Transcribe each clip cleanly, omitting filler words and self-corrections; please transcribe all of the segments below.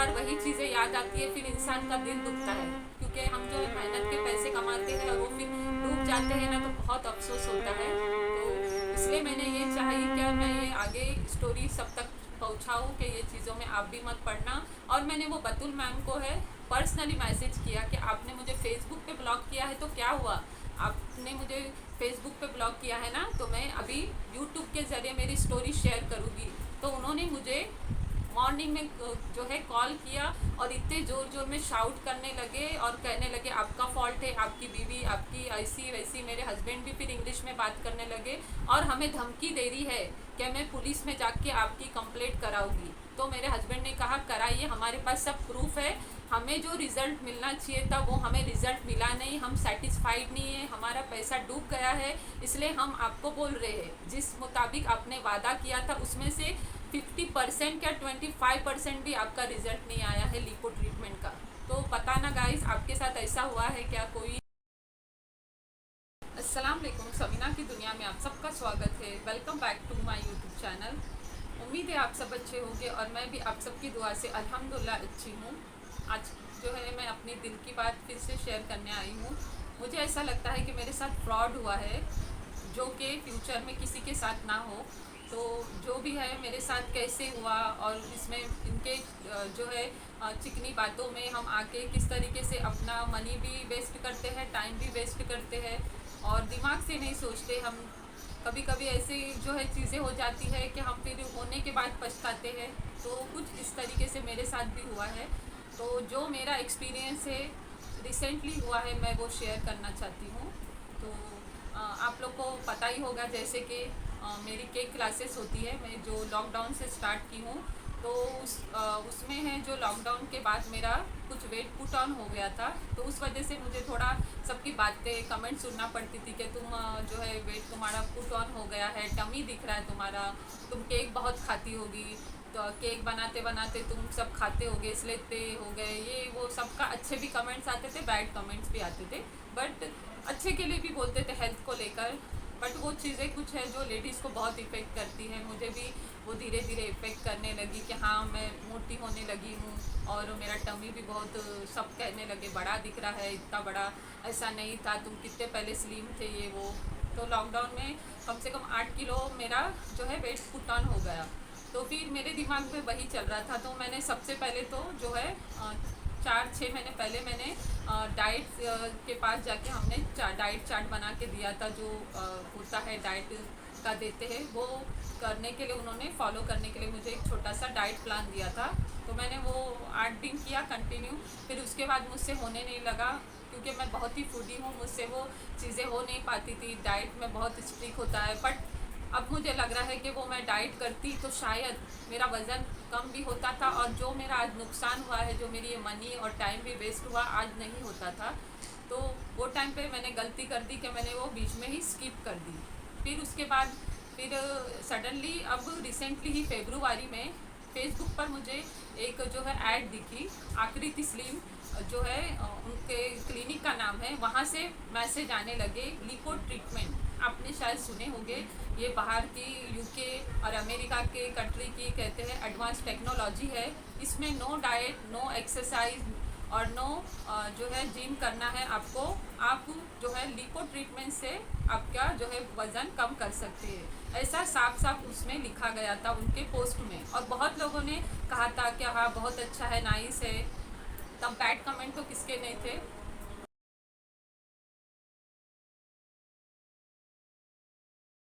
बार वही चीज़ें याद आती है, फिर इंसान का दिल दुखता है, क्योंकि हम जो मेहनत के पैसे कमाते हैं और वो फिर डूब जाते हैं ना, तो बहुत अफसोस होता है। तो इसलिए मैंने ये चाहिए कि मैं ये आगे स्टोरी सब तक पहुँचाऊँ कि ये चीज़ों में आप भी मत पढ़ना। और मैंने वो बतुल मैम को है पर्सनली मैसेज किया कि आपने मुझे फेसबुक पे ब्लॉक किया है तो क्या हुआ, आपने मुझे फेसबुक पे ब्लॉक किया है ना, तो मैं अभी यूट्यूब के ज़रिए मेरी स्टोरी शेयर करूँगी। तो उन्होंने मुझे मॉर्निंग में जो है कॉल किया और इतने ज़ोर ज़ोर में शाउट करने लगे और कहने लगे आपका फॉल्ट है, आपकी बीवी आपकी ऐसी वैसी। मेरे हस्बैंड भी फिर इंग्लिश में बात करने लगे और हमें धमकी दे रही है कि मैं पुलिस में जाके आपकी कंप्लेंट कराऊंगी। तो मेरे हस्बैंड ने कहा कराइए, हमारे पास सब प्रूफ है, हमें जो रिज़ल्ट मिलना चाहिए था वो हमें रिज़ल्ट मिला नहीं, हम सेटिस्फाइड नहीं है, हमारा पैसा डूब गया है, इसलिए हम आपको बोल रहे हैं जिस मुताबिक आपने वादा किया था उसमें से 50% या 25% भी आपका रिजल्ट नहीं आया है लिपो ट्रीटमेंट का। तो पता ना गाइस, आपके साथ ऐसा हुआ है क्या कोई। अस्सलाम वालेकुम, समीना की दुनिया में आप सबका स्वागत है। Welcome back to my YouTube channel. उम्मीद है आप सब अच्छे होंगे और मैं भी आप सबकी दुआ से अल्हम्दुलिल्लाह अच्छी हूँ। आज जो है मैं अपनी दिल की बात फिर से शेयर करने आई हूँ। मुझे ऐसा लगता है कि मेरे साथ फ्रॉड हुआ है जो कि फ्यूचर में किसी के साथ ना हो। तो जो भी है मेरे साथ कैसे हुआ और इसमें इनके जो है चिकनी बातों में हम आके किस तरीके से अपना मनी भी वेस्ट करते हैं, टाइम भी वेस्ट करते हैं और दिमाग से नहीं सोचते हम। कभी कभी ऐसी जो है चीज़ें हो जाती है कि हम फिर होने के बाद पछताते हैं। तो कुछ इस तरीके से मेरे साथ भी हुआ है। तो जो मेरा एक्सपीरियंस है रिसेंटली हुआ है मैं वो शेयर करना चाहती हूँ। तो आप लोग को पता ही होगा जैसे कि मेरी केक क्लासेस होती है, मैं जो लॉकडाउन से स्टार्ट की हूँ। तो उसमें है जो लॉकडाउन के बाद मेरा कुछ वेट पुट ऑन हो गया था, तो उस वजह से मुझे थोड़ा सबकी बातें कमेंट सुनना पड़ती थी कि तुम जो है वेट तुम्हारा पुट ऑन हो गया है, टमी दिख रहा है तुम्हारा, तुम केक बहुत खाती होगी, तो केक बनाते बनाते तुम सब खाते होगे इसलिए इतने हो गए। ये वो सबका अच्छे भी कमेंट्स आते थे, बैड कमेंट्स भी आते थे, बट अच्छे के लिए भी बोलते थे हेल्थ को लेकर। बट वो चीज़ें कुछ है जो लेडीज़ को बहुत इफ़ेक्ट करती हैं, मुझे भी वो धीरे धीरे इफ़ेक्ट करने लगी कि हाँ मैं मोटी होने लगी हूँ और मेरा टमी भी बहुत सब कहने लगे बड़ा दिख रहा है, इतना बड़ा ऐसा नहीं था, तुम कितने पहले स्लिम थे ये वो। तो लॉकडाउन में कम से कम 8 किलो मेरा जो है वेट पुट ऑन हो गया। तो फिर मेरे दिमाग में वही चल रहा था। तो मैंने सबसे पहले तो जो है 4-6 महीने पहले मैंने डाइट के पास जाके हमने डाइट चार्ट बना के दिया था, जो होता है डाइट का देते हैं, वो करने के लिए उन्होंने फॉलो करने के लिए मुझे एक छोटा सा डाइट प्लान दिया था। तो मैंने वो 8 दिन किया कंटिन्यू। फिर उसके बाद मुझसे होने नहीं लगा, क्योंकि मैं बहुत ही फूडी हूँ, मुझसे वो चीज़ें हो नहीं पाती थी, डाइट में बहुत स्ट्रिक्ट होता है। बट अब मुझे लग रहा है कि वो मैं डाइट करती तो शायद मेरा वज़न कम भी होता था और जो मेरा आज नुकसान हुआ है, जो मेरी ये मनी और टाइम भी वेस्ट हुआ, आज नहीं होता था। तो वो टाइम पे मैंने गलती कर दी कि मैंने वो बीच में ही स्किप कर दी। फिर उसके बाद फिर सडनली अब रिसेंटली ही फरवरी में फेसबुक पर मुझे एक जो है ऐड दिखी, आकृति स्लिम जो है उनके क्लिनिक का नाम है, वहाँ से मैसेज आने लगे लिपो ट्रीटमेंट। आपने शायद सुने होंगे, ये बाहर की यूके और अमेरिका के कंट्री की कहते हैं एडवांस टेक्नोलॉजी है। इसमें नो डाइट, नो एक्सरसाइज और नो जो है जिम करना है आपको। आप जो है लिपो ट्रीटमेंट से आपका जो है वज़न कम कर सकते हैं, ऐसा साफ साफ उसमें लिखा गया था उनके पोस्ट में। और बहुत लोगों ने कहा था कि हाँ बहुत अच्छा है, नाइस है। तब बैड कमेंट तो किसके नहीं थे।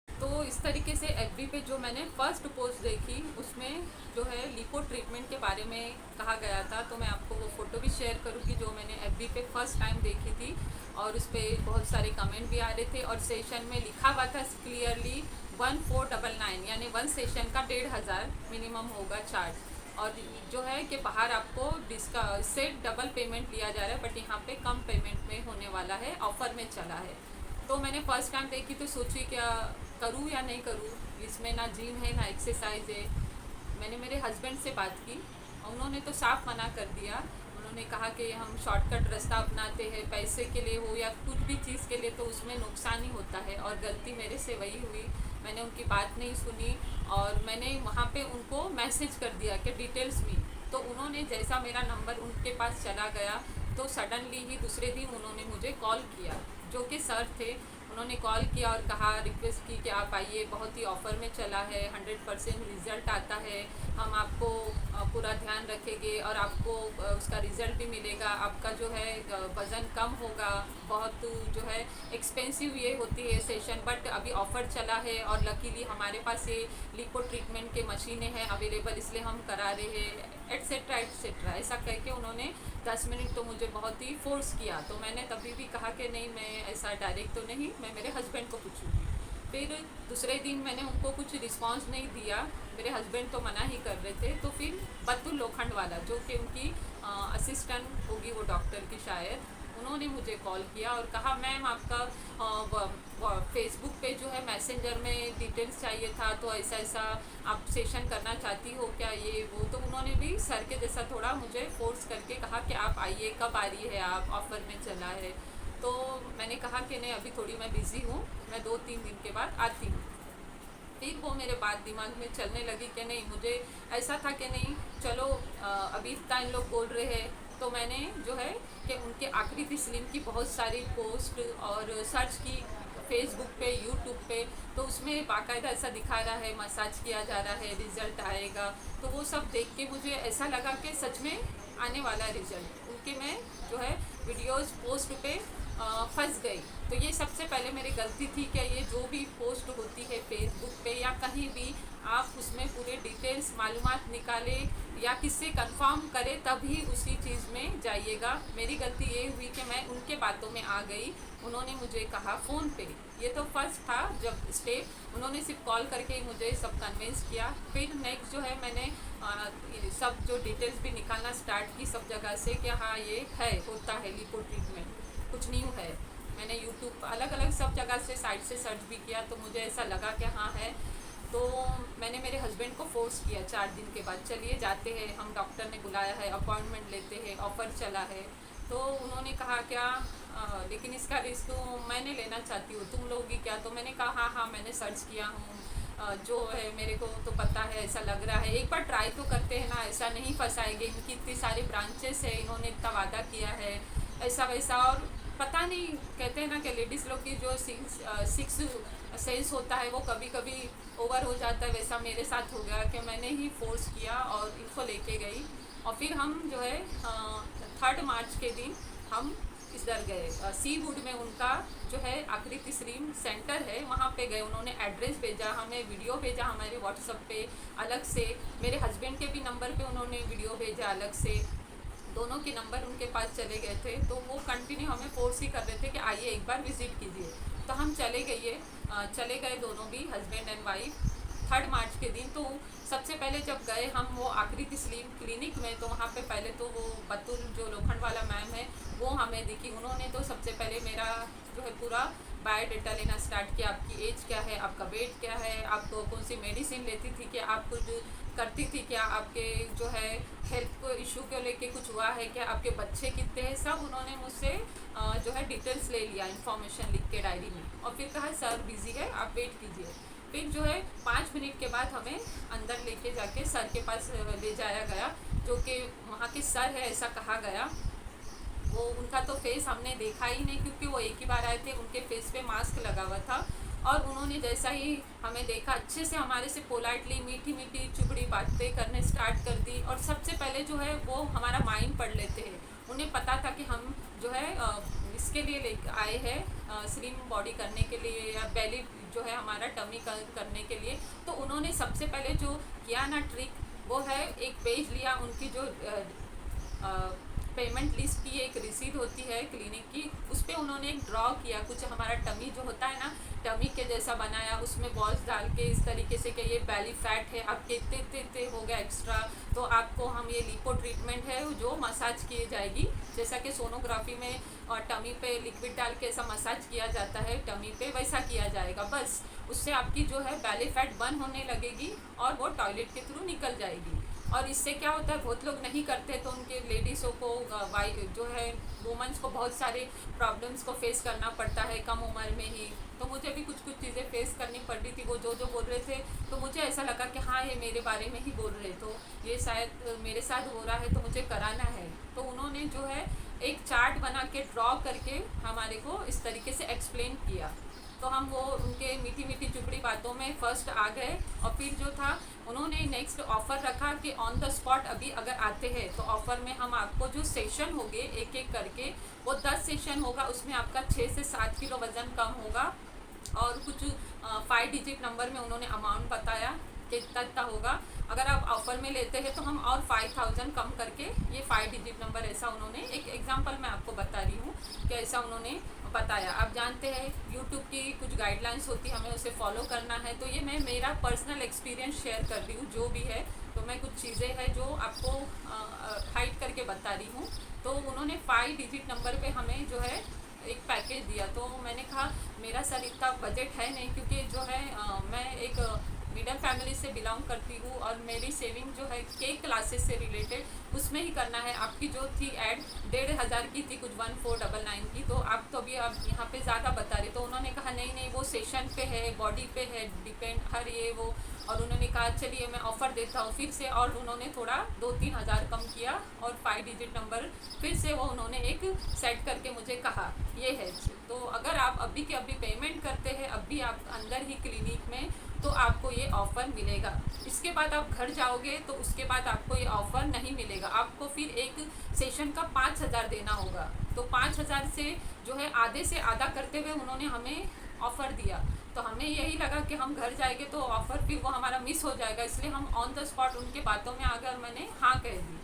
तो इस तरीके से एफबी पे जो मैंने फर्स्ट पोस्ट देखी उसमें जो है लिपो ट्रीटमेंट के बारे में कहा गया था। तो मैं आपको वो फ़ोटो भी शेयर करूँगी जो मैंने एफबी पे फर्स्ट टाइम देखी थी। और उस पर बहुत सारे कमेंट भी आ रहे थे और सेशन में लिखा हुआ था क्लियरली 1499, यानी 1 सेशन का 1500 मिनिमम होगा चार्ज। और जो है कि बाहर आपको इससे डबल पेमेंट लिया जा रहा है, बट यहाँ पे कम पेमेंट में होने वाला है, ऑफ़र में चला है। तो मैंने फर्स्ट टाइम देखी तो सोची क्या करूँ या नहीं करूँ, इसमें ना जिम है ना एक्सरसाइज है। मैंने मेरे हस्बैंड से बात की, उन्होंने तो साफ मना कर दिया। उन्होंने कहा कि हम शॉर्टकट रास्ता अपनाते हैं, पैसे के लिए हो या कुछ भी चीज़ के लिए, तो उसमें नुकसान ही होता है और गलती मेरे से वही हुई। मैंने उनकी बात नहीं सुनी और मैंने वहाँ पे उनको मैसेज कर दिया कि डिटेल्स में। तो उन्होंने जैसा मेरा नंबर उनके पास चला गया, तो सडनली ही दूसरे दिन उन्होंने मुझे कॉल किया, जो कि सर थे। उन्होंने कॉल किया और कहा, रिक्वेस्ट की कि आप आइए, बहुत ही ऑफ़र में चला है, 100% रिज़ल्ट आता है, हम आपको पूरा ध्यान रखेंगे और आपको उसका रिज़ल्ट भी मिलेगा, आपका जो है वज़न कम होगा। बहुत जो है एक्सपेंसिव ये होती है सेशन, बट अभी ऑफ़र चला है और लकीली हमारे पास ये लिपो ट्रीटमेंट के मशीनें हैं अवेलेबल, इसलिए हम करा रहे हैं, एट्सेट्रा एट्सेट्रा। ऐसा कह के उन्होंने 10 मिनट तो मुझे बहुत ही फोर्स किया। तो मैंने तभी भी कहा कि नहीं, मैं ऐसा डायरेक्ट तो नहीं, मैं मेरे हस्बैंड को पूछूंगी। फिर दूसरे दिन मैंने उनको कुछ रिस्पांस नहीं दिया, मेरे हस्बैंड तो मना ही कर रहे थे। तो फिर बतुल लोखंड वाला, जो कि उनकी असिस्टेंट होगी वो डॉक्टर की शायद, उन्होंने मुझे कॉल किया और कहा, मैम आपका फेसबुक पे जो है मैसेंजर में डिटेल्स चाहिए था, तो ऐसा ऐसा आप सेशन करना चाहती हो क्या, ये वो। तो उन्होंने भी सर के जैसा थोड़ा मुझे फोर्स करके कहा कि आप आइए, कब आ रही है आप, ऑफ़र में चला है। तो मैंने कहा कि नहीं, अभी थोड़ी मैं बिज़ी हूँ, मैं 2-3 दिन के बाद आती हूँ। फिर वो मेरे बात दिमाग में चलने लगी कि नहीं, मुझे ऐसा था कि नहीं चलो, अभी इतना इन लोग बोल रहे हैं, तो मैंने जो है कि उनके आकृति स्लिम की बहुत सारी पोस्ट और सर्च की फेसबुक पे, यूट्यूब पे, तो उसमें बाकायदा ऐसा दिखा रहा है, मसाज किया जा रहा है, रिज़ल्ट आएगा। तो वो सब देख के मुझे ऐसा लगा कि सच में आने वाला रिज़ल्ट। उनके मैं जो है वीडियोस पोस्ट पे फंस गई। तो ये सबसे पहले मेरी गलती थी कि ये जो भी पोस्ट होती है फेसबुक पे या कहीं भी, आप उसमें पूरे डिटेल्स मालूमात निकालें या किससे कंफर्म करें तभी उसी चीज़ में जाइएगा। मेरी गलती ये हुई कि मैं उनके बातों में आ गई। उन्होंने मुझे कहा फ़ोन पे, ये तो फर्स्ट था जब स्टेप, उन्होंने सिर्फ कॉल करके ही मुझे सब कन्विंस किया। फिर नेक्स्ट जो है मैंने सब जो डिटेल्स भी निकालना स्टार्ट की सब जगह से कि हाँ ये है, होता है लिपो ट्रीटमेंट, कुछ न्यू है। मैंने यूट्यूब अलग अलग सब जगह से साइट से सर्च भी किया, तो मुझे ऐसा लगा कि हाँ है। तो मैंने मेरे हस्बैंड को फोर्स किया 4 दिन के बाद, चलिए जाते हैं, हम डॉक्टर ने बुलाया है, अपॉइंटमेंट लेते हैं, ऑफ़र चला है। तो उन्होंने कहा क्या, लेकिन इसका रिस्क तो मैंने लेना चाहती हूँ, तुम लोगी क्या। तो मैंने कहा हाँ हाँ, मैंने सर्च किया हूँ, जो है मेरे को तो पता है, ऐसा लग रहा है, एक बार ट्राई तो करते हैं ना, ऐसा नहीं फंसाएंगे, इनकी इतनी सारी ब्रांचेस है, इन्होंने इतना वादा किया है, ऐसा वैसा। और पता नहीं, कहते हैं ना कि लेडीज़ लोग की जो सिक्स सेंस होता है वो कभी कभी ओवर हो जाता है, वैसा मेरे साथ हो गया कि मैंने ही फोर्स किया और इनको लेके गई। और फिर हम जो है 3 मार्च के दिन हम इधर गए, सी वुड में उनका जो है आकृति स्लिम सेंटर है, वहाँ पे गए। उन्होंने एड्रेस भेजा, हमें वीडियो भेजा हमारे व्हाट्सएप पे अलग से, मेरे हस्बैंड के भी नंबर पे उन्होंने वीडियो भेजा अलग से, दोनों के नंबर उनके पास चले गए थे। तो वो कंटिन्यू हमें फोर्स ही कर रहे थे कि आइए एक बार विज़िट कीजिए। तो हम चले गए दोनों भी, हस्बैंड एंड वाइफ, 3 मार्च के दिन। तो सबसे पहले जब गए हम वो आकृति स्लिम क्लिनिक में, तो वहाँ पे पहले तो वो बतुल जो लोखंड वाला मैम है वो हमें दिखी। उन्होंने तो सबसे पहले मेरा जो है पूरा बायोडाटा लेना स्टार्ट किया, आपकी एज क्या है, आपका वेट क्या है, आपको कौन सी मेडिसिन लेती थी, कि आप कुछ करती थी क्या, आपके जो है हेल्थ को इशू को लेके कुछ हुआ है क्या, आपके बच्चे कितने हैं, सब उन्होंने मुझसे जो है डिटेल्स ले लिया, इन्फॉर्मेशन लिख के डायरी में। और फिर कहा सर बिज़ी है, आप वेट कीजिए। फिर जो है 5 मिनट के बाद हमें अंदर लेके जाके सर के पास ले जाया गया, जो कि वहाँ के सर है ऐसा कहा गया। वो उनका तो फेस हमने देखा ही नहीं, क्योंकि वो एक ही बार आए थे, उनके फेस पे मास्क लगा हुआ था। और उन्होंने जैसा ही हमें देखा, अच्छे से हमारे से पोलाइटली मीठी मीठी चुपड़ी बातें करने स्टार्ट कर दी। और सबसे पहले जो है वो हमारा माइंड पढ़ लेते हैं, उन्हें पता था कि हम जो है इसके लिए ले आए हैं, स्लिम बॉडी करने के लिए या बेली जो है हमारा टमी करने के लिए। तो उन्होंने सबसे पहले जो किया ना ट्रिक, वो है एक पेज लिया, उनकी जो पेमेंट लिस्ट की एक रिसीट होती है क्लिनिक की, उस पर उन्होंने एक ड्रॉ किया, कुछ हमारा टमी जो होता है ना, टमी के जैसा बनाया, उसमें बॉल्स डाल के इस तरीके से कि ये बेली फैट है आपके, इतने इतने हो गया एक्स्ट्रा, तो आपको हम ये लिपो ट्रीटमेंट है जो मसाज की जाएगी, जैसा कि सोनोग्राफी में और टमी पे लिक्विड डाल के ऐसा मसाज किया जाता है टमी पे, वैसा किया जाएगा। बस उससे आपकी जो है बेली फैट बर्न होने लगेगी और वो टॉयलेट के थ्रू निकल जाएगी। और इससे क्या होता है, बहुत लोग नहीं करते तो उनके लेडीज़ों को जो है वुमेंस को बहुत सारे प्रॉब्लम्स को फेस करना पड़ता है कम उम्र में ही। तो मुझे भी कुछ कुछ चीज़ें फेस करनी पड़ रही थी, वो जो जो बोल रहे थे तो मुझे ऐसा लगा कि हाँ ये मेरे बारे में ही बोल रहे, तो ये शायद मेरे साथ हो रहा है तो मुझे कराना है। तो उन्होंने जो है एक चार्ट बना के ड्रॉ करके हमारे को इस तरीके से एक्सप्लेन किया। तो हम वो उनके मीठी मीठी चुपड़ी बातों में फर्स्ट आ गए। और फिर जो था उन्होंने नेक्स्ट ऑफ़र रखा कि ऑन द स्पॉट अभी अगर आते हैं तो ऑफ़र में हम आपको जो सेशन होंगे एक एक करके, वो 10 सेशन होगा, उसमें आपका 6 से 7 किलो वज़न कम होगा। और कुछ 5 डिजिट नंबर में उन्होंने अमाउंट बताया कि इतना होगा। अगर आप ऑफ़र में लेते हैं तो हम और 5000 कम करके ये 5 डिजिट नंबर, ऐसा उन्होंने एक एग्जांपल मैं आपको बता रही हूँ कि ऐसा उन्होंने बताया। आप जानते हैं यूट्यूब की कुछ गाइडलाइंस होती है, हमें उसे फॉलो करना है। तो ये मैं मेरा पर्सनल एक्सपीरियंस शेयर कर रही हूँ जो भी है। तो मैं कुछ चीज़ें हैं जो आपको हाइड करके बता रही हूँ। तो उन्होंने 5 डिजिट नंबर पे हमें जो है एक पैकेज दिया। तो मैंने कहा मेरा सर इतना बजट है नहीं, क्योंकि जो है मैं एक मिडिल फैमिली से बिलोंग करती हूँ और मेरी सेविंग जो है केक क्लासेस से रिलेटेड उसमें ही करना है। आपकी जो थी ऐड 1500 की थी, कुछ 1499 की, तो आप तो अभी आप यहाँ पे ज़्यादा बता रहे। तो उन्होंने कहा नहीं नहीं वो सेशन पे है, बॉडी पे है डिपेंड, हर ये वो। और उन्होंने कहा चलिए मैं ऑफ़र देता हूँ फिर से, और उन्होंने थोड़ा 2-3 हज़ार कम किया और 5 डिजिट नंबर फिर से वो उन्होंने एक सेट करके मुझे कहा ये है। तो अगर आप अभी के अभी पेमेंट करते हैं, अभी आप अंदर ही क्लिनिक में, तो आपको ये ऑफ़र मिलेगा। इसके बाद आप घर जाओगे तो उसके बाद आपको ये ऑफ़र नहीं मिलेगा, आपको फिर एक सेशन का 5000 देना होगा। तो 5000 से जो है आधे से आधा करते हुए उन्होंने हमें ऑफ़र दिया। तो हमें यही लगा कि हम घर जाएंगे तो ऑफ़र फिर वो हमारा मिस हो जाएगा, इसलिए हम ऑन द स्पॉट उनके बातों में आ गए और मैंने हाँ कह दी।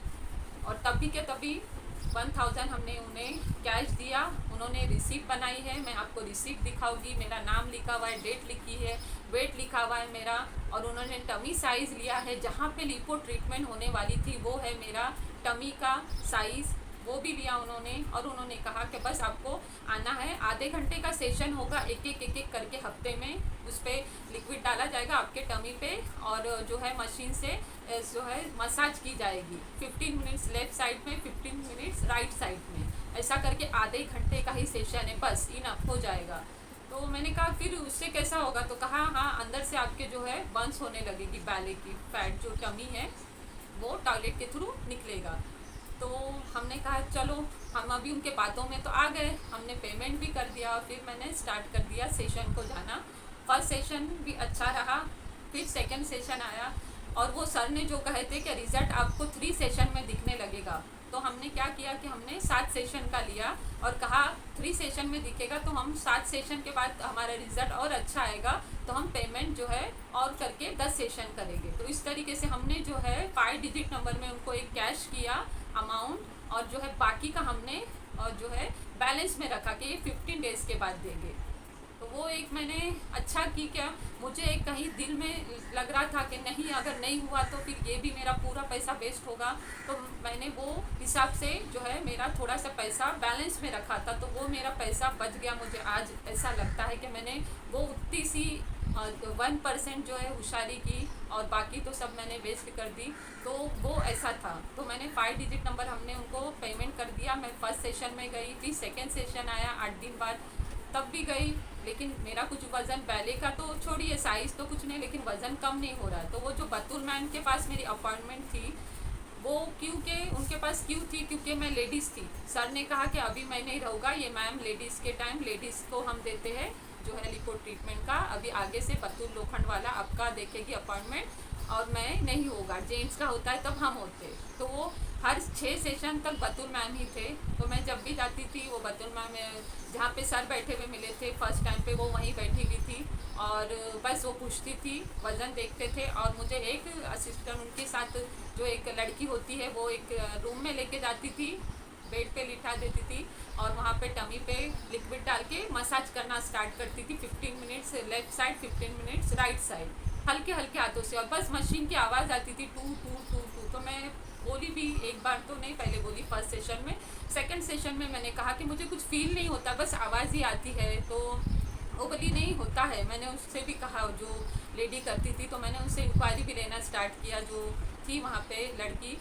और तभी के तभी 1000 हमने उन्हें कैश दिया। उन्होंने रिसीप्ट बनाई है, मैं आपको रिसीप्ट दिखाऊंगी। मेरा नाम लिखा हुआ है, डेट लिखी है, वेट लिखा हुआ है मेरा। और उन्होंने टमी साइज़ लिया है, जहाँ पे लिपो ट्रीटमेंट होने वाली थी वो है मेरा टमी का साइज़, वो भी लिया उन्होंने। और उन्होंने कहा कि बस आपको आना है, आधे घंटे का सेशन होगा, एक एक करके हफ्ते में उस पर लिक्विड डाला जाएगा आपके टमी पे, और जो है मशीन से जो है मसाज की जाएगी। 15 मिनट्स लेफ़्ट साइड में, 15 मिनट्स राइट साइड में, ऐसा करके आधे घंटे का ही सेशन है, बस इनफ हो जाएगा। तो मैंने कहा फिर उससे कैसा होगा, तो कहा हाँ अंदर से आपके जो है बर्न्स होने लगेगी, बैले की फैट जो टमी है वो टॉयलेट के थ्रू निकलेगा। तो हमने कहा चलो, हम अभी उनके बातों में तो आ गए, हमने पेमेंट भी कर दिया और फिर मैंने स्टार्ट कर दिया सेशन को जाना। फर्स्ट सेशन भी अच्छा रहा, फिर सेकंड सेशन आया और वो सर ने जो कहे थे कि रिज़ल्ट आपको 3 सेशन में दिखने लगेगा। तो हमने क्या किया कि हमने 7 सेशन का लिया और कहा 3 सेशन में दिखेगा, तो हम 7 सेशन के बाद हमारा रिज़ल्ट और अच्छा आएगा तो हम पेमेंट जो है और करके 10 सेशन करेंगे। तो इस तरीके से हमने जो है 5 डिजिट नंबर में उनको एक कैश किया अमाउंट, और जो है बाकी का हमने और जो है बैलेंस में रखा कि ये 15 डेज़ के बाद देंगे। तो वो एक मैंने अच्छा की। क्या मुझे एक कहीं दिल में लग रहा था कि नहीं अगर नहीं हुआ तो फिर ये भी मेरा पूरा पैसा वेस्ट होगा, तो मैंने वो हिसाब से जो है मेरा थोड़ा सा पैसा बैलेंस में रखा था, तो वो मेरा पैसा बच गया। मुझे आज ऐसा लगता है कि मैंने वो उतनी सी 1% जो है होशियारी की और बाकी तो सब मैंने वेस्ट कर दी। तो वो ऐसा था। तो मैंने 5 डिजिट नंबर हमने उनको पेमेंट कर दिया। मैं फर्स्ट सेशन में गई, फिर सेकेंड सेशन आया 8 दिन बाद, तब भी गई, लेकिन मेरा कुछ वज़न पहले का तो छोड़िए, साइज़ तो कुछ नहीं, लेकिन वज़न कम नहीं हो रहा है। तो वो जो बतुल मैम के पास मेरी अपॉइंटमेंट थी, वो क्योंकि उनके पास क्यों थी, क्योंकि मैं लेडीज़ थी। सर ने कहा कि अभी मैं नहीं रहूँगा, ये मैम लेडीज़ के टाइम लेडीज़ को हम देते हैं जो है लिपो ट्रीटमेंट का, अभी आगे से बतुल लोखंड वाला आपका देखेगी अपॉइंटमेंट, और मैं नहीं होगा, जेंट्स का होता है तब हम होते। तो वो हर 6 सेशन तक बतुल मैम ही थे। तो मैं जब भी जाती थी वो बतुल मैम जहाँ पे सर बैठे हुए मिले थे फर्स्ट टाइम पे, वो वहीं बैठी हुई थी और बस वो पूछती थी, वज़न देखते थे, और मुझे एक असिस्टेंट उनके साथ जो एक लड़की होती है वो एक रूम में लेके जाती थी, बेड पे लिटा देती थी और वहाँ पे टमी पे लिक्विड डाल के मसाज करना स्टार्ट करती थी। 15 minutes left side, 15 minutes right side, हल्के हल्के हाथों से, और बस मशीन की आवाज़ आती थी टू टू टू टू। तो मैं बोली भी एक बार तो नहीं, पहले बोली फर्स्ट सेशन में। सेकंड सेशन में मैंने कहा कि मुझे कुछ फील नहीं होता, बस आवाज़ ही आती है। तो वो बोली नहीं होता है। मैंने उससे भी कहा, जो लेडी करती थी, तो मैंने उससे इंक्वायरी भी लेना स्टार्ट किया जो थी वहाँ पे लड़की,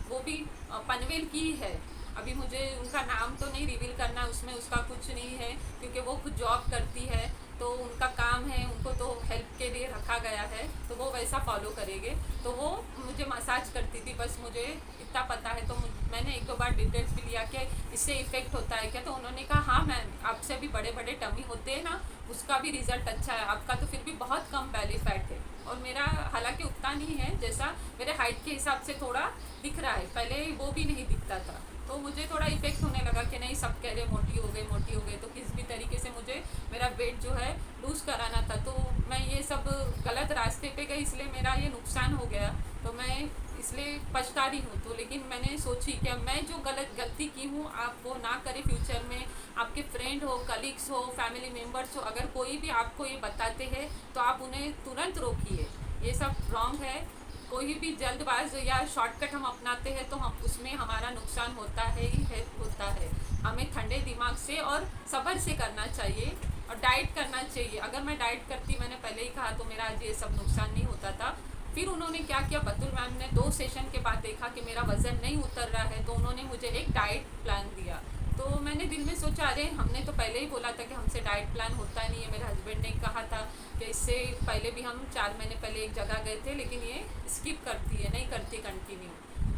वो भी पनवेल की है। अभी मुझे उनका नाम तो नहीं रिवील करना, उसमें उसका कुछ नहीं है क्योंकि वो खुद जॉब करती है, तो उनका काम है, उनको तो हेल्प के लिए रखा गया है, तो वो वैसा फॉलो करेंगे। तो वो मुझे मसाज करती थी, बस मुझे इतना पता है। तो मैंने एक दो बार डिटेल्स भी लिया कि इससे इफ़ेक्ट होता है क्या, तो उन्होंने कहा हाँ मैम, आपसे भी बड़े बड़े टमी होते हैं ना, उसका भी रिजल्ट अच्छा है, आपका तो फिर भी बहुत कम बेली फैट है। और मेरा हालांकि उतना नहीं है, जैसा मेरे हाइट के हिसाब से थोड़ा दिख रहा है, पहले वो भी नहीं दिखता था। तो मुझे थोड़ा इफेक्ट होने लगा कि नहीं, सब कह रहे मोटी हो गई मोटी हो गई, तो किस भी तरीके से मुझे मेरा वेट जो है लूज़ कराना था। तो मैं ये सब गलत रास्ते पे गई, इसलिए मेरा ये नुकसान हो गया, तो मैं इसलिए पछता रही हूँ। तो लेकिन मैंने सोची कि मैं जो गलती की हूँ आप वो ना करें फ्यूचर में। आपके फ्रेंड हो, कलीग्स हो, फैमिली मेम्बर्स हो, अगर कोई भी आपको ये बताते हैं तो आप उन्हें तुरंत रोकिए, ये सब रॉन्ग है। कोई भी जल्दबाज या शॉर्टकट हम अपनाते हैं तो हम उसमें हमारा नुकसान होता है ही है, होता है। हमें ठंडे दिमाग से और सब्र से करना चाहिए और डाइट करना चाहिए। अगर मैं डाइट करती, मैंने पहले ही कहा, तो मेरा आज ये सब नुकसान नहीं होता था। फिर उन्होंने क्या किया, बतुल मैम ने 2 सेशन के बाद देखा कि मेरा वज़न नहीं उतर रहा है, तो उन्होंने मुझे एक डाइट प्लान दिया। तो मैंने दिल में सोचा, अरे हमने तो पहले ही बोला था कि हमसे डाइट प्लान होता नहीं है। मेरे हस्बैंड ने कहा था कि इससे पहले भी हम 4 महीने पहले एक जगह गए थे, लेकिन ये स्किप करती है, नहीं करती कंटिन्यू।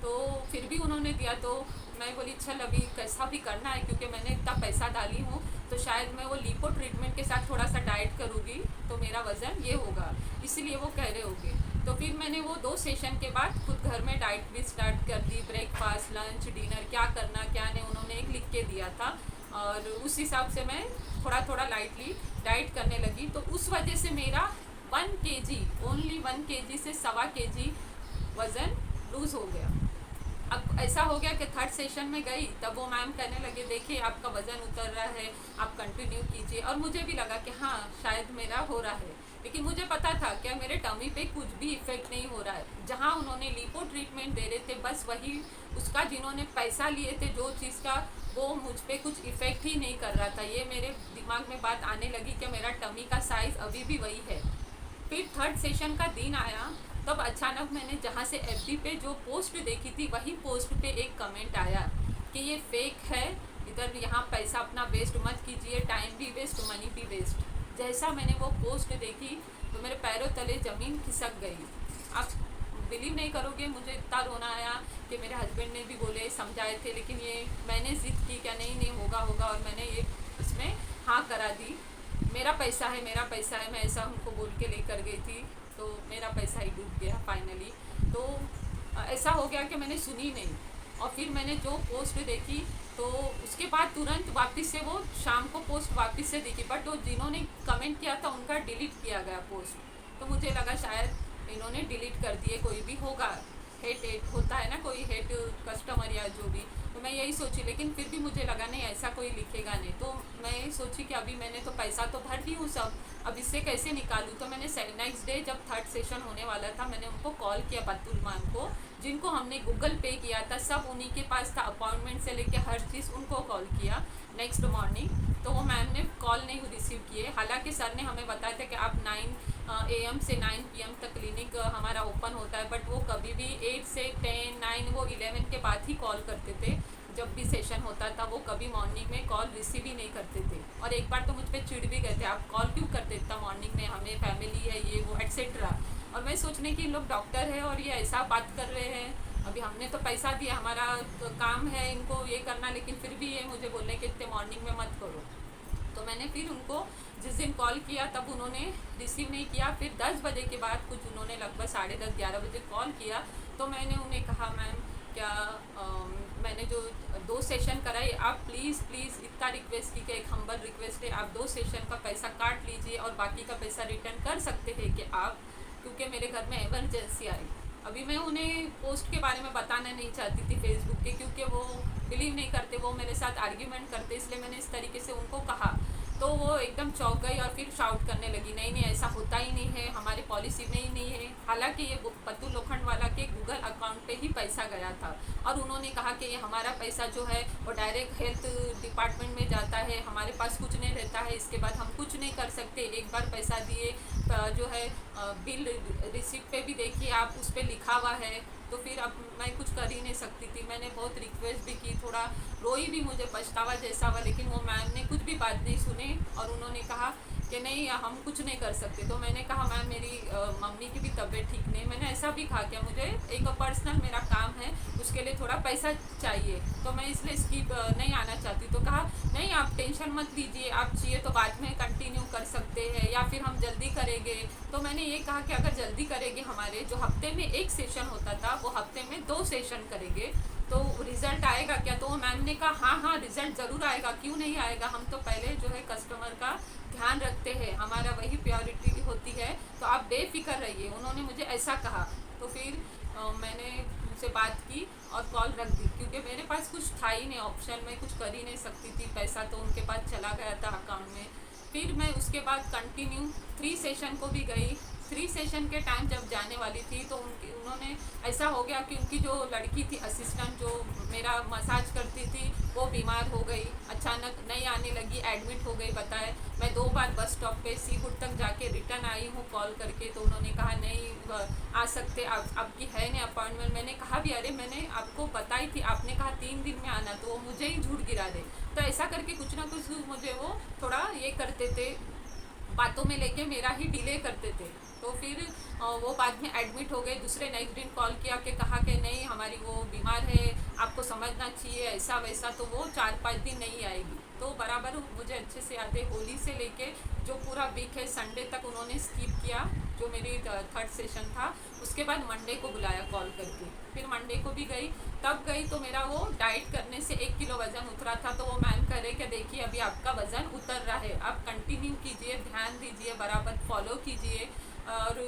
तो फिर भी उन्होंने दिया, तो मैं बोली चल अभी कैसा भी करना है, क्योंकि मैंने इतना पैसा डाली हूँ, तो शायद मैं वो लिपो ट्रीटमेंट के साथ थोड़ा सा डाइट करूँगी तो मेरा वज़न ये होगा, इसलिए वो कह रहे होंगे। तो फिर मैंने वो 2 सेशन के बाद खुद घर में डाइट भी स्टार्ट कर दी। ब्रेकफास्ट, लंच, डिनर क्या करना क्या नहीं, उन्होंने एक लिख के दिया था, और उस हिसाब से मैं थोड़ा थोड़ा लाइटली डाइट करने लगी। तो उस वजह से मेरा 1 kg, ओनली 1 kg से 1.25 kg वज़न लूज़ हो गया। अब ऐसा हो गया कि 3rd सेशन में गई, तब वो मैम कहने लगे देखिए आपका वज़न उतर रहा है, आप कंटिन्यू कीजिए। और मुझे भी लगा कि हाँ शायद मेरा हो रहा है, लेकिन मुझे पता था कि मेरे टमी पे कुछ भी इफ़ेक्ट नहीं हो रहा है। जहाँ उन्होंने लिपो ट्रीटमेंट दे रहे थे, बस वही उसका जिन्होंने पैसा लिए थे जो चीज़ का, वो मुझ पे कुछ इफ़ेक्ट ही नहीं कर रहा था। ये मेरे दिमाग में बात आने लगी कि मेरा टमी का साइज़ अभी भी वही है। फिर 3rd सेशन का दिन आया, तब अचानक मैंने जहाँ से एफबी पे जो पोस्ट देखी थी, वही पोस्ट पे एक कमेंट आया कि ये फेक है, इधर यहाँ पैसा अपना वेस्ट मत कीजिए, टाइम भी वेस्ट, मनी भी वेस्ट। जैसा मैंने वो पोस्ट देखी तो मेरे पैरों तले ज़मीन खिसक गई। आप बिलीव नहीं करोगे, मुझे इतना रोना आया कि मेरे हस्बैंड ने भी बोले, समझाए थे, लेकिन ये मैंने ज़िद की क्या नहीं नहीं होगा होगा, और मैंने ये इसमें हाँ करा दी। मेरा पैसा है, मेरा पैसा है, मैं ऐसा उनको बोल के लेकर गई थी, तो मेरा पैसा ही डूब गया फाइनली। तो ऐसा हो गया कि मैंने सुनी नहीं, और फिर मैंने जो पोस्ट देखी तो उसके बाद तुरंत वापस से वो शाम को पोस्ट वापस से देखी, बट वो जिन्होंने कमेंट किया था उनका डिलीट किया गया पोस्ट। तो मुझे लगा शायद इन्होंने डिलीट कर दिए, कोई भी होगा, हेट होता है ना, कोई हेट कस्टमर या जो भी। तो मैं यही सोची, लेकिन फिर भी मुझे लगा नहीं ऐसा कोई लिखेगा नहीं। तो मैं यही सोची कि अभी मैंने तो पैसा तो भर दी हूँ सब, अब इससे कैसे निकालूँ। तो मैंने नेक्स्ट डे जब 3rd सेशन होने वाला था, मैंने उनको कॉल किया, बतुल मैम को, जिनको हमने गूगल पे किया था, सब उन्हीं के पास था, अपॉइंटमेंट से लेके हर चीज़, उनको कॉल किया नेक्स्ट मॉर्निंग। तो वो मैम ने कॉल नहीं रिसीव किए। हालांकि सर ने हमें बताया था कि आप 9 AM से 9 PM तक क्लिनिक हमारा ओपन होता है, बट वो कभी भी 8 से 10, 9, वो 11 के बाद ही कॉल करते थे। जब भी सेशन होता था वो कभी मॉर्निंग में कॉल रिसीव ही नहीं करते थे। और एक बार तो मुझ पर चिढ़ भी गए थे, आप कॉल क्यों करते इतना मॉर्निंग में, हमें फैमिली है ये वो एक्सेट्रा। और मैं सोचने की इन लोग डॉक्टर है और ये ऐसा बात कर रहे हैं, अभी हमने तो पैसा दिया, हमारा तो काम है इनको ये करना, लेकिन फिर भी ये मुझे बोलने के इतने मॉर्निंग में मत करो। तो मैंने फिर उनको जिस दिन कॉल किया तब उन्होंने रिसीव नहीं किया। फिर 10 बजे के बाद कुछ उन्होंने लगभग 10:30 11 बजे कॉल किया। तो मैंने उन्हें कहा मैम क्या मैंने जो 2 सेशन कराई, आप प्लीज़ इतना रिक्वेस्ट की कि एक हम्बल रिक्वेस्ट है, आप 2 सेशन का पैसा काट लीजिए और बाकी का पैसा रिटर्न कर सकते हैं कि आप, क्योंकि मेरे घर में इमरजेंसी आई। अभी मैं उन्हें पोस्ट के बारे में बताना नहीं चाहती थी फेसबुक के, क्योंकि वो बिलीव नहीं करते, वो मेरे साथ आर्ग्यूमेंट करते, इसलिए मैंने इस तरीके से उनको कहा। तो वो एकदम चौंक गई और फिर शाउट करने लगी, नहीं नहीं ऐसा होता ही नहीं है, हमारी पॉलिसी में ही नहीं है। हालांकि ये बतुल लोखंडवाला के गूगल अकाउंट पे ही पैसा गया था, और उन्होंने कहा कि ये हमारा पैसा जो है वो डायरेक्ट हेल्थ डिपार्टमेंट में जाता है, हमारे पास कुछ नहीं रहता है, इसके बाद हम कुछ नहीं कर सकते, एक बार पैसा दिए जो है बिल रिसिप्ट पे भी देखिए आप, उस पर लिखा हुआ है। तो फिर अब मैं कुछ कर ही नहीं सकती थी। मैंने बहुत रिक्वेस्ट भी की, थोड़ा रोई भी, मुझे पछतावा जैसा हुआ, लेकिन वो मैम ने कुछ भी बात नहीं सुनी और उन्होंने कहा कि नहीं हम कुछ नहीं कर सकते। तो मैंने कहा मैम मेरी मम्मी की भी तबीयत ठीक नहीं। मैंने ऐसा भी कहा कि मुझे एक पर्सनल मेरा काम है, उसके लिए थोड़ा पैसा चाहिए, तो मैं इसलिए स्किप नहीं आना चाहती। तो कहा नहीं आप टेंशन मत लीजिए, आप चाहिए तो बाद में कंटिन्यू कर सकते हैं या फिर हम जल्दी करेंगे। तो मैंने ये कहा कि अगर जल्दी करेंगे, हमारे जो हफ्ते में एक सेशन होता था वो हफ्ते में 2 सेशन करेंगे तो रिज़ल्ट आएगा क्या? तो मैम ने कहा हाँ रिज़ल्ट ज़रूर आएगा, क्यों नहीं आएगा, हम तो पहले जो है कस्टमर का ध्यान रखते हैं, हमारा वही प्योरिटी होती है, तो आप बेफिक्र रहिए। उन्होंने मुझे ऐसा कहा। तो फिर मैंने उनसे बात की और कॉल रख दी, क्योंकि मेरे पास कुछ था ही नहीं ऑप्शन, मैं कुछ कर ही नहीं सकती थी, पैसा तो उनके पास चला गया था अकाउंट में। फिर मैं उसके बाद कंटिन्यू 3 सेशन को भी गई। 3 सेशन के टाइम जब जाने वाली थी तो उन्होंने ऐसा हो गया कि उनकी जो लड़की थी असिस्टेंट, जो मेरा मसाज करती थी, वो बीमार हो गई, अचानक नहीं आने लगी, एडमिट हो गई। बताए मैं 2 बार बस स्टॉप पे सीपुर तक जाके रिटर्न आई हूँ कॉल करके, तो उन्होंने कहा नहीं आ सकते, आपकी है नहीं अपॉइंटमेंट। मैंने कहा भी अरे मैंने आपको बताई थी, आपने कहा 3 दिन में आना, तो वो मुझे ही झूठ गिरा दे। तो ऐसा करके कुछ ना कुछ मुझे वो थोड़ा ये करते थे, बातों में लेके मेरा ही डिले करते थे। तो फिर वो बाद में एडमिट हो गए। दूसरे नेक्स्ट दिन कॉल किया कि कहा कि नहीं हमारी वो बीमार है, आपको समझना चाहिए, ऐसा वैसा। तो वो 4-5 दिन नहीं आएगी। तो बराबर मुझे अच्छे से याद है, होली से लेके जो पूरा वीक है संडे तक उन्होंने स्किप किया, जो मेरी 3rd सेशन था। उसके बाद मंडे को बुलाया कॉल करके, फिर मंडे को भी गई। तब गई तो मेरा वो डाइट करने से 1 किलो वज़न उतरा था। तो वो मैम कह रहे कि देखिए अभी आपका वज़न उतर रहा है, आप कंटिन्यू कीजिए, ध्यान दीजिए, बराबर फॉलो कीजिए और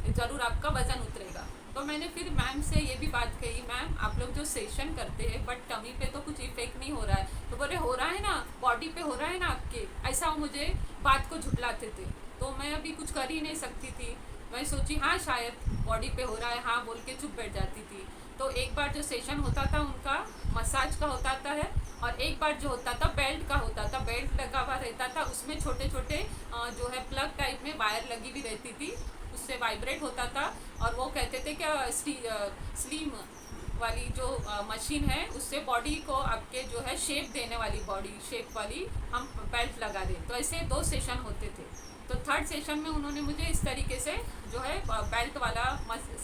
ज़रूर आपका वज़न उतरेगा। तो मैंने फिर मैम से ये भी बात कही, मैम आप लोग जो सेशन करते हैं बट टमी पे तो कुछ इफेक्ट नहीं हो रहा है। तो बोले हो रहा है ना, बॉडी पे हो रहा है ना आपके, ऐसा वो मुझे बात को झुटलाते थे। तो मैं अभी कुछ कर ही नहीं सकती थी। मैं सोची हाँ शायद बॉडी पे हो रहा है, हाँ बोल के चुप बैठ जाती थी। तो एक बार जो सेशन होता था उनका मसाज का होता है और एक बार जो होता था बेल्ट का होता था, बेल्ट लगा हुआ रहता था, उसमें छोटे छोटे जो है प्लग टाइप में वायर लगी हुई रहती थी, उससे वाइब्रेट होता था। और वो कहते थे कि स्लिम वाली जो मशीन है उससे बॉडी को आपके जो है शेप देने वाली, बॉडी शेप वाली हम बेल्ट लगा दें। तो ऐसे 2 सेशन होते थे। तो 3rd सेशन में उन्होंने मुझे इस तरीके से जो है बेल्ट वाला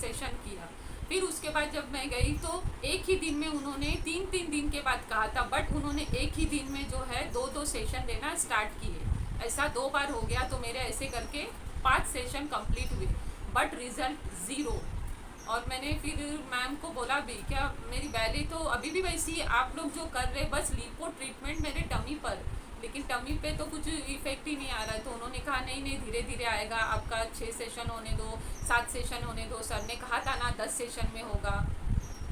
सेशन किया। फिर उसके बाद जब मैं गई तो एक ही दिन में उन्होंने 3-3 दिन के बाद कहा था, बट उन्होंने एक ही दिन में जो है 2-2 सेशन देना स्टार्ट किए। ऐसा 2 बार हो गया। तो मेरे ऐसे करके 5 सेशन कंप्लीट हुए, बट रिज़ल्ट 0। और मैंने फिर मैम को बोला भी क्या मेरी वैली तो अभी भी वैसी है, आप लोग जो कर रहे बस लिपो ट्रीटमेंट मेरे टमी पर, लेकिन टमी पे तो कुछ इफेक्ट ही नहीं आ रहा है। तो उन्होंने कहा नहीं नहीं धीरे धीरे आएगा, आपका 6 सेशन होने दो, 7 सेशन होने दो, सर ने कहा था ना 10 सेशन में होगा।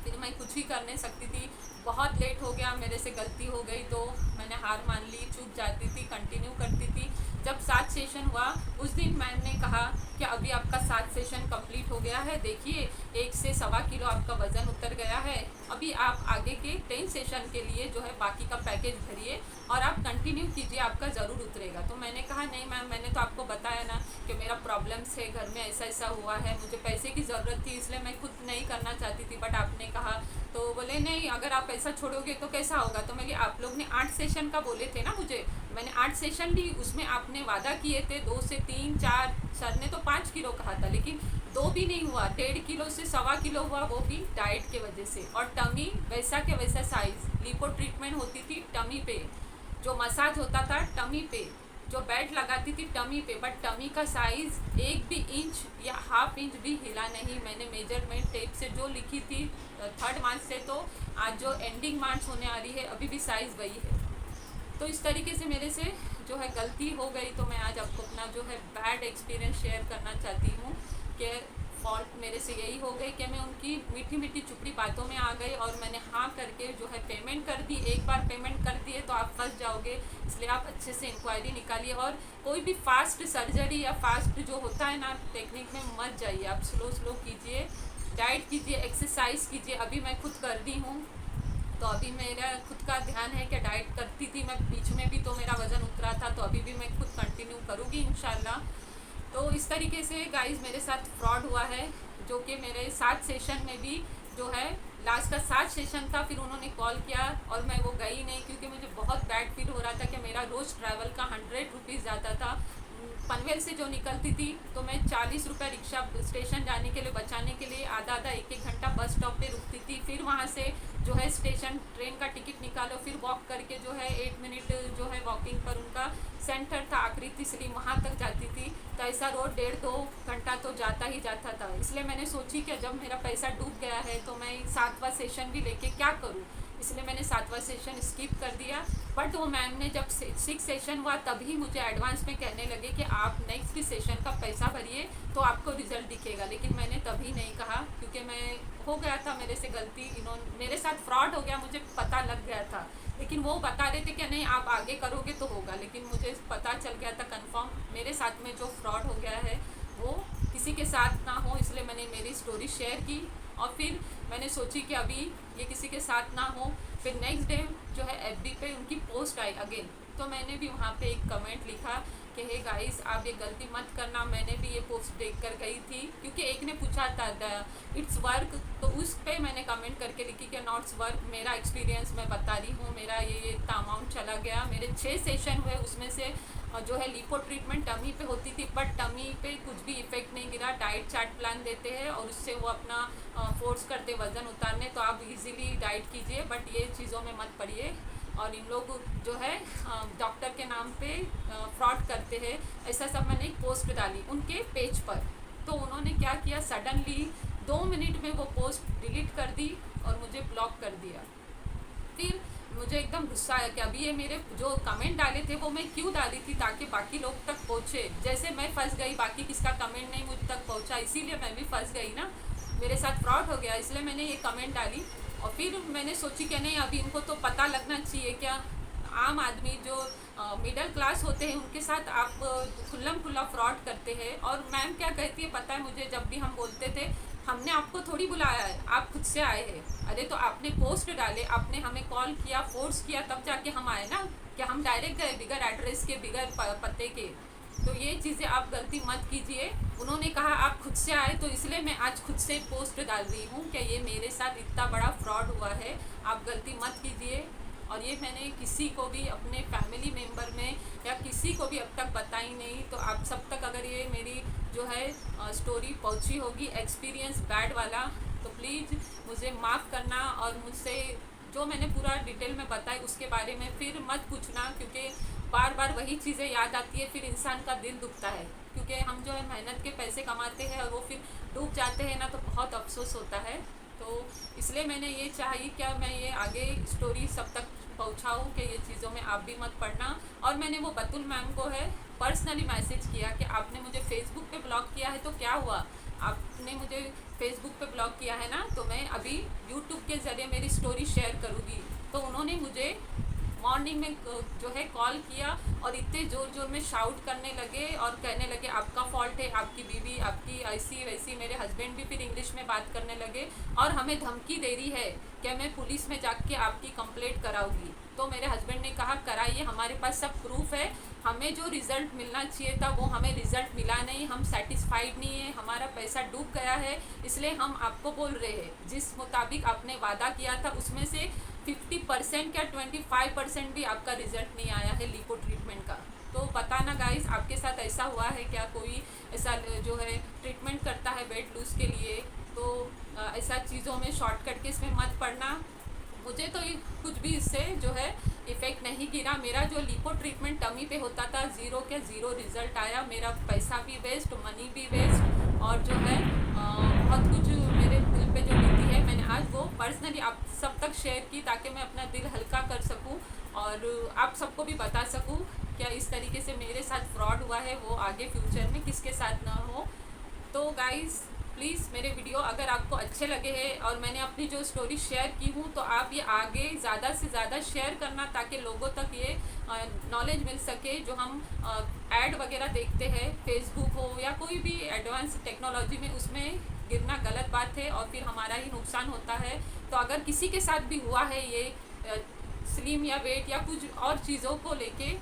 फिर मैं कुछ ही कर नहीं सकती थी, बहुत लेट हो गया, मेरे से गलती हो गई तो मैंने हार मान ली, चुप जाती थी, कंटिन्यू करती थी। जब 7 सेशन हुआ उस दिन मैम ने कहा कि अभी आपका 7 सेशन कंप्लीट हो गया है, देखिए 1 से 1.25 किलो आपका वज़न उतर गया है, अभी आप आगे के 10 सेशन के लिए जो है बाकी का पैकेज भरिए और आप कंटिन्यू कीजिए, आपका ज़रूर उतरेगा। तो मैंने कहा नहीं मैम, मैंने तो आपको बताया ना कि मेरा प्रॉब्लम्स है, घर में ऐसा ऐसा हुआ है, मुझे पैसे की ज़रूरत थी, इसलिए मैं खुद नहीं करना चाहती थी, बट आपने कहा। तो बोले नहीं अगर आप ऐसा छोड़ोगे तो कैसा होगा। तो मैं आप लोग ने 8 सेशन का बोले थे ना मुझे, मैंने 8 सेशन ली, उसमें आपने वादा किए थे 2 से 3, 4, सर ने तो 5 किलो कहा था, लेकिन 2 भी नहीं हुआ, 1.5 किलो से 1.25 किलो हुआ, वो भी डाइट के वजह से। और टमी वैसा के वैसा साइज़, लिपो ट्रीटमेंट होती थी टमी पे, जो मसाज होता था टमी पे, जो बेल्ट लगाती थी टमी पे, बट टमी का साइज़ 1 भी इंच या ½ इंच भी हिला नहीं। मैंने मेजरमेंट टेप से जो लिखी थी 3rd मार्च से, तो आज जो एंडिंग मार्च होने आ रही है अभी भी साइज़ वही है। तो इस तरीके से मेरे से जो है गलती हो गई। तो मैं आज आपको अपना जो है बैड एक्सपीरियंस शेयर करना चाहती हूँ कि फॉल्ट मेरे से यही हो गई कि मैं उनकी मीठी मीठी चुपड़ी बातों में आ गई और मैंने हाँ करके जो है पेमेंट कर दी। एक बार पेमेंट कर दिए तो आप फंस जाओगे, इसलिए आप अच्छे से इंक्वायरी निकालिए और कोई भी फास्ट सर्जरी या फास्ट जो होता है ना टेक्निक में मत जाइए, आप स्लो कीजिए, डाइट कीजिए, एक्सरसाइज कीजिए। अभी मैं खुद कर रही हूँ, तो अभी मेरा खुद का ध्यान है कि डाइट करती थी मैं, बीच में भी तो मेरा वज़न उतरा था, तो अभी भी मैं खुद कंटिन्यू करूँगी इंशाल्लाह। तो इस तरीके से गाइस मेरे साथ फ्रॉड हुआ है, जो कि मेरे 7 सेशन में भी जो है लास्ट का 7 सेशन था। फिर उन्होंने कॉल किया और मैं वो गई नहीं, क्योंकि मुझे बहुत बैड फील हो रहा था कि मेरा रोज़ ट्रैवल का 100 रुपीज़ जाता था। पनवेल से जो निकलती थी तो मैं 40 रुपये रिक्शा स्टेशन जाने के लिए बचाने के लिए आधा आधा एक एक घंटा बस स्टॉप पे रुकती थी। फिर वहाँ से जो है स्टेशन ट्रेन का टिकट निकालो, फिर वॉक करके जो है 8 मिनट जो है वॉकिंग पर उनका सेंटर था आकृति सलीम, वहाँ तक जाती थी। तो ऐसा रोज 1.5-2 घंटा तो जाता ही जाता था। इसलिए मैंने सोची कि जब मेरा पैसा डूब गया है तो मैं 7वां सेशन भी लेके क्या करूँ, इसलिए मैंने 7वां सेशन स्किप कर दिया। बट वो मैम ने जब 6 सेशन हुआ तभी मुझे एडवांस में कहने लगे कि आप नेक्स्ट सेशन का पैसा भरिए तो आपको रिजल्ट दिखेगा। लेकिन मैंने तभी नहीं कहा, क्योंकि मैं हो गया था मेरे से गलती, इन्होंने मेरे साथ फ्रॉड हो गया, मुझे पता लग गया था। लेकिन वो बता रहे थे कि नहीं आप आगे करोगे तो होगा, लेकिन मुझे पता चल गया था कंफर्म मेरे साथ में जो फ्रॉड हो गया है वो किसी के साथ ना हो। इसलिए मैंने मेरी स्टोरी शेयर की और फिर मैंने सोची कि अभी ये किसी के साथ ना हो। फिर नेक्स्ट डे जो है FB पे उनकी पोस्ट आई अगेन, तो मैंने भी वहाँ पे एक कमेंट लिखा कि हे गाइस आप ये गलती मत करना। मैंने भी ये पोस्ट देख कर गई थी, क्योंकि एक ने पूछा था इट्स वर्क, तो उस पर मैंने कमेंट करके लिखी कि नॉट्स वर्क। मेरा एक्सपीरियंस मैं बता रही हूँ, मेरा ये इतना अमाउंट चला गया। मेरे 6 सेशन हुए, उसमें से जो है लिपो ट्रीटमेंट टमी पे होती थी, बट टमी पे कुछ भी इफेक्ट नहीं गिरा। डाइट चार्ट प्लान देते हैं और उससे वो अपना फोर्स करते वज़न उतारने, तो आप इजीली डाइट कीजिए, बट ये चीज़ों में मत पड़िए। और इन लोग जो है डॉक्टर के नाम पे फ्रॉड करते हैं, ऐसा सब मैंने एक पोस्ट डाली उनके पेज पर। तो उन्होंने क्या किया, सडनली 2 मिनट में वो पोस्ट डिलीट कर दी और मुझे ब्लॉक कर दिया। फिर मुझे एकदम गुस्सा आया कि अभी ये मेरे जो कमेंट डाले थे वो मैं क्यों डाली थी, ताकि बाकी लोग तक पहुँचे। जैसे मैं फंस गई, बाकी किसका कमेंट नहीं मुझ तक पहुँचा, इसीलिए मैं भी फंस गई ना, मेरे साथ फ्रॉड हो गया। इसलिए मैंने ये कमेंट डाली और फिर मैंने सोची कि नहीं अभी इनको तो पता लगना चाहिए। क्या आम आदमी जो मिडिल क्लास होते हैं उनके साथ आप खुल्लम खुल्ला फ्रॉड करते हैं। और मैम क्या कहती है पता है मुझे, जब भी हम बोलते थे हमने आपको थोड़ी बुलाया है, आप खुद से आए हैं। अरे तो आपने पोस्ट डाले, आपने हमें कॉल किया, फोर्स किया, तब जाके हम आए ना, कि हम डायरेक्ट गए बिगर एड्रेस के, बिगर पते के। तो ये चीज़ें आप गलती मत कीजिए। उन्होंने कहा आप खुद से आए, तो इसलिए मैं आज खुद से पोस्ट डाल रही हूँ कि ये मेरे साथ इतना बड़ा फ्रॉड हुआ है, आप गलती मत कीजिए। और ये मैंने किसी को भी अपने फैमिली मेम्बर में या किसी को भी अब तक बताई नहीं। तो आप सब तक अगर ये मेरी जो है स्टोरी पहुंची होगी, एक्सपीरियंस बैड वाला, तो प्लीज़ मुझे माफ़ करना। और मुझसे जो मैंने पूरा डिटेल में बताया उसके बारे में फिर मत पूछना, क्योंकि बार बार वही चीज़ें याद आती है, फिर इंसान का दिल दुखता है। क्योंकि हम जो है मेहनत के पैसे कमाते हैं और वो फिर डूब जाते हैं ना, तो बहुत अफसोस होता है। तो इसलिए मैंने ये चाहिए क्या मैं ये आगे स्टोरी सब तक पहुँचाऊँ कि ये चीज़ों में आप भी मत पढ़ना। और मैंने वो बतुल मैम को है पर्सनली मैसेज किया कि आपने मुझे फेसबुक पे ब्लॉक किया है तो क्या हुआ, आपने मुझे फेसबुक पे ब्लॉक किया है ना, तो मैं अभी यूट्यूब के ज़रिए मेरी स्टोरी शेयर करूँगी। तो उन्होंने मुझे मॉर्निंग में जो है कॉल किया और इतने ज़ोर ज़ोर में शाउट करने लगे और कहने लगे आपका फॉल्ट है, आपकी बीवी आपकी ऐसी वैसी। मेरे हस्बैंड भी फिर इंग्लिश में बात करने लगे और हमें धमकी दे रही है कि मैं पुलिस में जाके आपकी कंप्लेंट कराऊंगी। तो मेरे हस्बैंड ने कहा कराइए, हमारे पास सब प्रूफ है, हमें जो रिज़ल्ट मिलना चाहिए था वो हमें रिज़ल्ट मिला नहीं, हम सेटिस्फाइड नहीं है, हमारा पैसा डूब गया है, इसलिए हम आपको बोल रहे हैं जिस मुताबिक आपने वादा किया था उसमें से 50% या 25% भी आपका रिज़ल्ट नहीं आया है लिपो ट्रीटमेंट का। तो बताना गाइस आपके साथ ऐसा हुआ है क्या, कोई ऐसा जो है ट्रीटमेंट करता है वेट लूज़ के लिए, तो ऐसा चीज़ों में शॉर्टकट केस में मत पड़ना। मुझे तो कुछ भी इससे जो है इफ़ेक्ट नहीं गिरा। मेरा जो लिपो ट्रीटमेंट टमी पे होता था 0 के 0 रिज़ल्ट आया, मेरा पैसा भी वेस्ट, मनी भी वेस्ट, और जो है बहुत कुछ मेरे दिल पे जो बीती है मैंने आज वो पर्सनली आप सब तक शेयर की, ताकि मैं अपना दिल हल्का कर सकूं और आप सबको भी बता सकूं क्या इस तरीके से मेरे साथ फ्रॉड हुआ है, वो आगे फ्यूचर में किसके साथ ना हो। तो गाइज़ प्लीज़ मेरे वीडियो अगर आपको अच्छे लगे हैं और मैंने अपनी जो स्टोरी शेयर की हूँ, तो आप ये आगे ज़्यादा से ज़्यादा शेयर करना, ताकि लोगों तक ये नॉलेज मिल सके। जो हम ऐड वगैरह देखते हैं, फेसबुक हो या कोई भी एडवांस टेक्नोलॉजी में, उसमें गिरना गलत बात है और फिर हमारा ही नुकसान होता है। तो अगर किसी के साथ भी हुआ है ये स्लिम या वेट या कुछ और चीज़ों को लेके,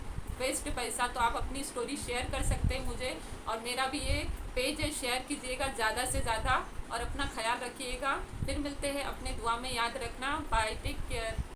वेस्ट पैसा, तो आप अपनी स्टोरी शेयर कर सकते हैं मुझे। और मेरा भी ये पेज है, शेयर कीजिएगा ज़्यादा से ज़्यादा और अपना ख्याल रखिएगा। फिर मिलते हैं, अपने दुआ में याद रखना। Bye, take care.